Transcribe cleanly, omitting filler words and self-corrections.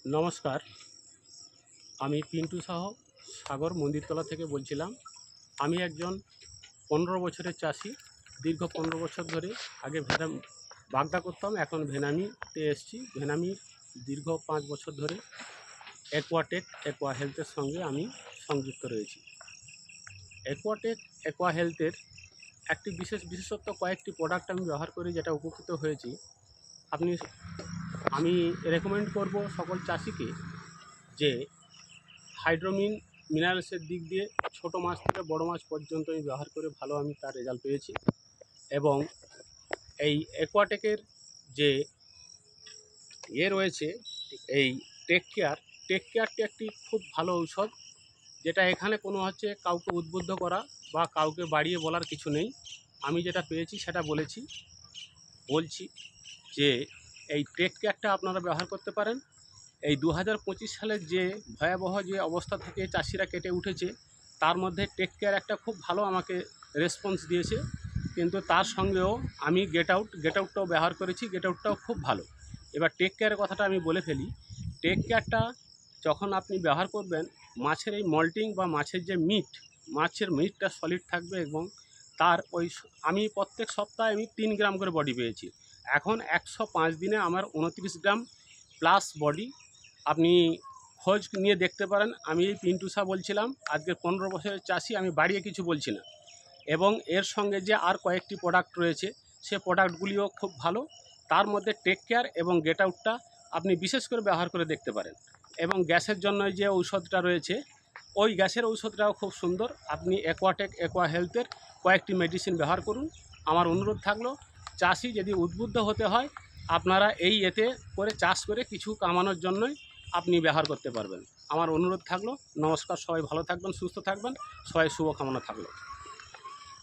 নমস্কার, আমি পিন্টু সাহ সাগর মন্দিরতলা থেকে বলছিলাম। আমি একজন 15 বছরের চাষি। দীর্ঘ 15 বছর ধরে আগে বাগদা করতাম, এখন ভেনামিতে এসেছি। ভেনামির দীর্ঘ 5 বছর ধরে অ্যাকোয়াটেক অ্যাকোয়া হেলথের সঙ্গে আমি সংযুক্ত রয়েছি। অ্যাকোয়াটেক অ্যাকোয়া হেলথের একটি বিশেষত্ব কয়েকটি প্রোডাক্ট আমি ব্যবহার করে যেটা উপকৃত হয়েছি। আমি রেকমেন্ড করব সকল চাষিকে যে হাইড্রোমিন মিনারেলসের দিক দিয়ে ছোট মাছ থেকে বড় মাছ পর্যন্ত আমি ব্যবহার করে ভালো আমি তার রেজাল্ট পেয়েছি। এবং এই অ্যাকোয়াটেকের যে রয়েছে, এই টেক কেয়ারটি একটি খুব ভালো ঔষধ, যেটা এখানে কোনো কাউকে উদ্বুদ্ধ করা বা কাউকে বাড়িয়ে বলার কিছু নেই। আমি যেটা পেয়েছি সেটা বলছি যে এই টেক কেয়ারটা আপনারা ব্যবহার করতে পারেন। এই 2025 সালের যে ভয়াবহ যে অবস্থা থেকে চাষিরা কেটে উঠেছে, তার মধ্যে টেক কেয়ার একটা খুব ভালো আমাকে রেসপন্স দিয়েছে। কিন্তু তার সঙ্গেও আমি গেট আউটটাও ব্যবহার করেছি, গেট আউটটাও খুব ভালো। এবার টেক কেয়ারের কথাটা আমি বলে ফেলি। টেক কেয়ারটা যখন আপনি ব্যবহার করবেন, মাছের এই মল্টিং বা মাছের যে মাছের মিটটা সলিড থাকবে। এবং তার আমি প্রত্যেক সপ্তাহে 3 গ্রাম করে বডি পেয়েছি। এখন 105 দিনে আমার 29 গ্রাম প্লাস বডি। আপনি খোঁজ নিয়ে দেখতে পারেন। আমি এই পিন্টু সাহ বলছিলাম, আজকের 15 বছরের চাষি, আমি বাড়িয়ে কিছু বলছি না। এবং এর সঙ্গে যে আর কয়েকটি প্রোডাক্ট রয়েছে, সে প্রোডাক্টগুলিও খুব ভালো। তার মধ্যে টেক কেয়ার এবং গেট আউটটা আপনি বিশেষ করে ব্যবহার করে দেখতে পারেন। এবং গ্যাসের জন্য যে ঔষধটা রয়েছে, ওই গ্যাসের ঔষধটাও খুব সুন্দর। আপনি অ্যাকোয়াটেক অ্যাকোয়া হেলথের কয়েকটি মেডিসিন ব্যবহার করুন। আমার অনুরোধ থাকলো, চাষি যদি উদ্বুদ্ধ হতে হয়, আপনারা এতে করে চাষ করে কিছু কামানোর জন্যই আপনি ব্যবহার করতে পারবেন। আমার অনুরোধ থাকলো। নমস্কার, সবাই ভালো থাকবেন, সুস্থ থাকবেন, সবাই শুভকামনা থাকলো।